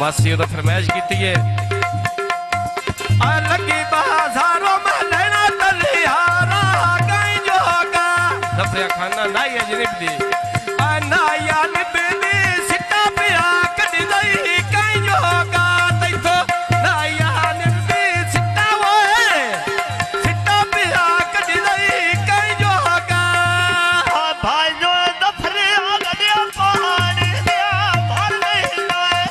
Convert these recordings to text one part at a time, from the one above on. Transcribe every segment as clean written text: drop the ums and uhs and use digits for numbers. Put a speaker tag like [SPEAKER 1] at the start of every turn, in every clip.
[SPEAKER 1] मासी उदा फरमाइश की है लगी बाजारों में लेना तलियारा कहीं जोगा दफया खाना नाई अजनब दी नाया निबदी सिटा पिया कदी दई कहीं जोगा तैथो नाया निबदी सिटा ओए सिटा पिया कदी दई कहीं जोगा
[SPEAKER 2] भाई जो दफरे आ गया पहाड़ी दिया भर नहीं लाए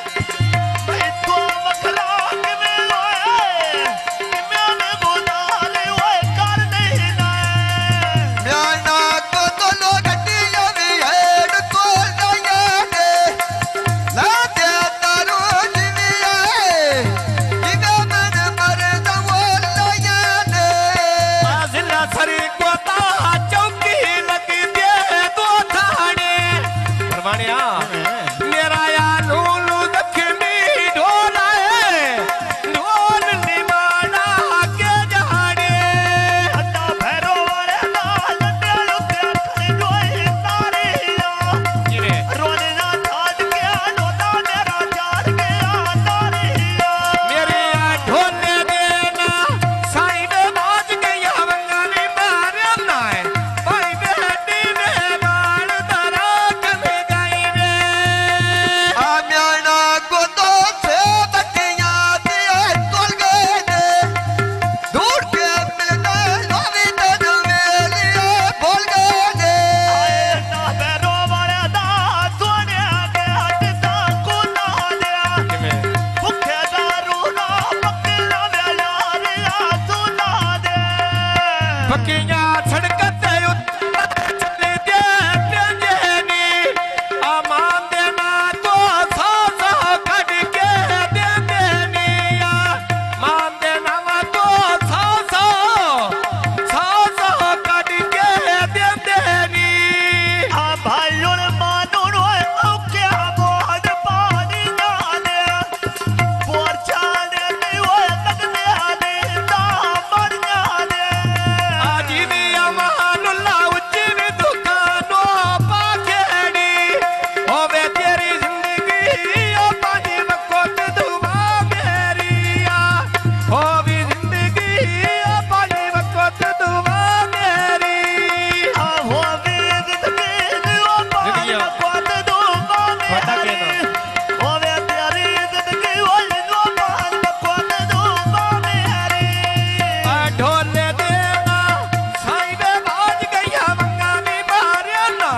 [SPEAKER 2] भाई तो मखला के में लोए मैंने बोला ले ओए कर नहीं लाए
[SPEAKER 3] म्याना को तो लोग गड्डियां भी हेड को जाए ने ला दे तारो जिविया जिगा मन मर दवो लाया ने
[SPEAKER 1] जिला सरी को ता चौकी लगी दे दो थाने परवानिया मेरा या लूलू दखनी ढोला है ढोल निमाना के जाने
[SPEAKER 2] अड्डा भैरो वाले लाल लुके खड़े जोए तारिया
[SPEAKER 1] जिने
[SPEAKER 2] रोने ना छाड़ के लोटा मेरा चार के तारिया
[SPEAKER 1] मेरे ढोले देना साईं में बाज गया वंगानी मारे ना है भाई बेटी में बाल दरा कभी गई रे
[SPEAKER 3] आ म्याना को तो से बच्चियां दिए तोल गए ने दूर के मिलने लोवी तन मेलिए बोल गए ने
[SPEAKER 2] आए अड्डा भैरो वाले दा सोने के हटता को ना दिया
[SPEAKER 1] किमें
[SPEAKER 2] भुखे दारू ना पकड़ा वेला रिया सुना दे
[SPEAKER 1] पक्कियां सड़कते चले दे प्याजेनी अमान देना तो सौ सौ कट के दे देनिया मान देना वा तो सौ सौ कट के दे देनी
[SPEAKER 2] आ भाइयों ने मानो रोए क्या बोझ पानी जाने बोर चाले नहीं होए लगने आने दा मर जाने
[SPEAKER 1] आजी दी अमानुल्ला उच्चीन दुकानों पाखेड़ी होवे तेरी जिंदगी ओ पानी मकोत दुआ मेरिया होवी जिंदगी ओ पानी मकोत दुआ मेरी
[SPEAKER 2] आ हो भी जिंदगी ओ पानी मकोत दुआ मेरी होवे तेरी जिंदगी ओ पानी मकोत दुआ मेरी
[SPEAKER 1] ढोले देना साईं में बाज गया वंगानी मारे ना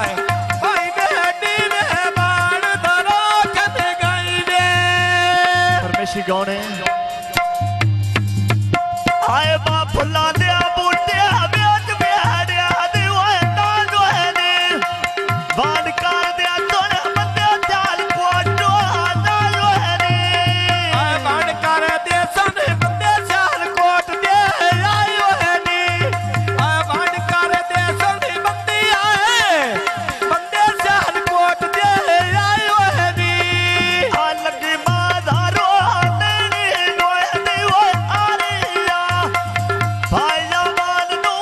[SPEAKER 1] भाई बेटी में बाण धरो कद गई रे
[SPEAKER 2] परमेशी गौने आए बा फुला दे बूटे बेच बेहड़िया दे ओए ना जोने बाण कर दे तोने बंदे चाल पोटो ना जोने
[SPEAKER 1] आए बाण कर दे सन बंदे साल कोट दे आयो है नी आए बाण कर दे सन बंदे आए बंदे साल कोट दे आयो है नी
[SPEAKER 2] आ लगी बाजारो नैनी लोए दे ओए आरिया भाई जवान नु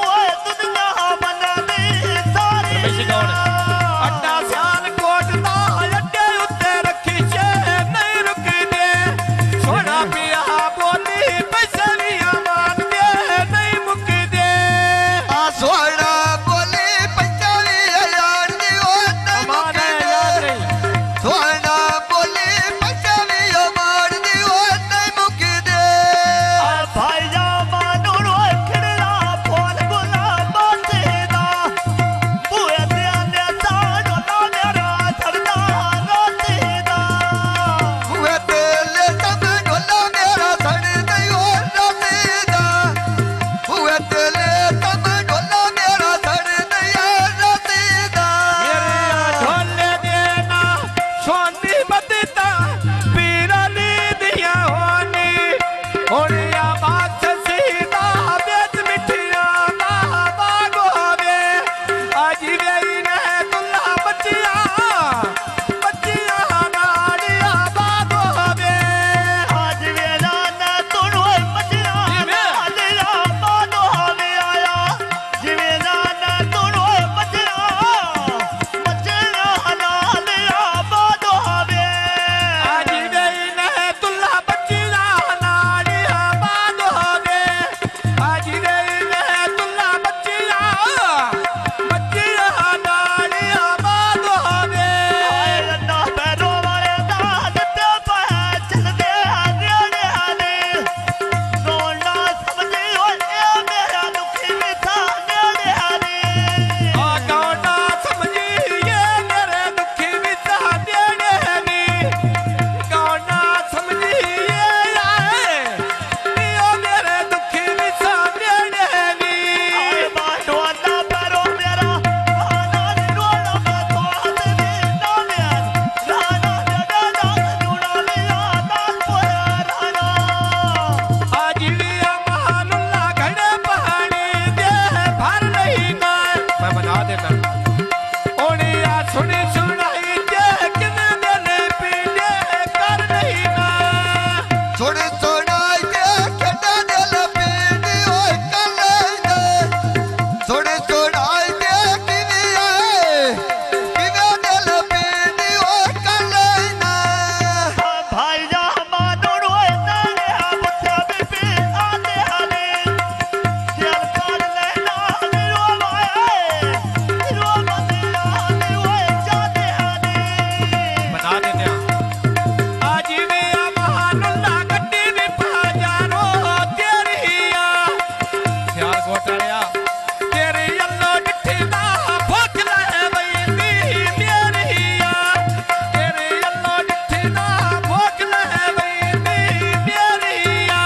[SPEAKER 3] ਸੁਣ ਸੁਣਾਈ ਦੇ ਖੇਡਾਂ ਦਿਲ ਪੀਂਦੀ ਓਏ ਕੱਲੇ ਸੁਣ ਸੁਣਾਈ ਦੇ ਕਿਵੇਂ ਆਏ ਕਿਵੇਂ ਦਿਲ ਪੀਂਦੀ ਓਏ ਕੱਲੇ ਨਾ
[SPEAKER 2] ਭਾਈ ਜਾ ਮਾਨੋਂ ਓਏ ਨਾਲੇ ਆ ਪੁੱਛਿਆ ਬੀਬੀ ਆਂਦੇ ਹਲੇ ਦਿਲ ਕਰ ਲੈਣਾ ਨਿਰੋ ਲਾਏ ਨਿਰੋ ਬੰਦਿਆ ਨੇ ਓਏ ਜਾਂਦੇ ਹਲੇ
[SPEAKER 1] ਬਣਾ ਦਿੰਦੇ ਆ ਆ ਜਿਵੇਂ ਆ ਮਹਾਨੁੱਲਾ ਗੱਡੀ ਵੀ ਪਾ ਜਾਰੋ ਤੇਰੀ ਆ ਖਿਆਲ ਕੋਟੜਿਆ ਤੇਰੀ ਅੱਲੋ ਡਿੱਠੀ ਦਾ ਭੁੱਖ ਲੈ ਬਈਂਦੀ ਮੇਰੀ ਆ ਤੇਰੀ ਅੱਲੋ ਡਿੱਠੀ ਦਾ ਭੁੱਖ ਲੈ ਬਈਂਦੀ ਮੇਰੀ ਆ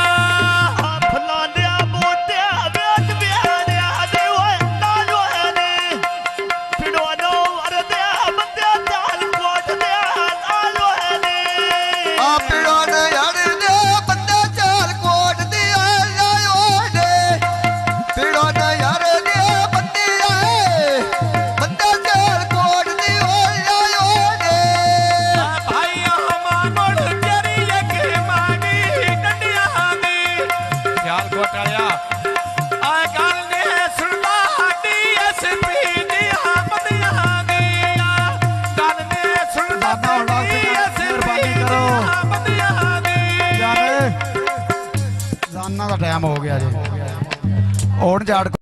[SPEAKER 2] ਫਲਾਂਦਿਆ ਬੂਟਿਆ ਵੇਟ ਬਿਆਰਿਆ ਦੇ ਓਏ ਨਾਲ ਓਏ ਨੇ ਪਿੜੋ ਨੋ ਵਰਦਿਆ ਬੰਦਿਆ ਚਾਲ ਕੋਟਦਿਆ ਨਾਲ ਓਏ ਨੇ
[SPEAKER 3] ਆ ਪਿੜੋਂ ਨਯੜਦੇ ਬੰਦੇ ਚਾਲ ਕੋਟ ਦੀ ਆਇਓ ਨੇ ਪਿੜੋਂ ਨਯੜਦੇ ਬੰਦੇ ਆਏ ਬੰਦੇ ਚਾਲ ਕੋਟ ਦੀ ਆਇਓ ਨੇ
[SPEAKER 1] ਭਾਈਆਂ ਮਾਨੋੜ ਤੇਰੀ ਇੱਕ ਮਾਗੀ ਡੰਡੀਆਂ ਦੀ ਖਿਆਲ ਕੋਟੜਿਆ ਆ ਗੱਲ ਨੇ ਸੁਣਦਾ ਸਾਡੀ ਐਸਪੀ ਦੀਆਂ ਬੰਦੀਆਂ ਦੀ ਆ ਗੱਲ ਨੇ ਸੁਣਦਾ ਸਾਡੀ ਐਸਪੀ ਦੀਆਂ ਬੰਦੀਆਂ ਦੀ
[SPEAKER 4] ਜਾਨਾ ਦਾ ਟਾਈਮ ਹੋ ਗਿਆ ਜੀ ਹੁਣ ਝਾੜ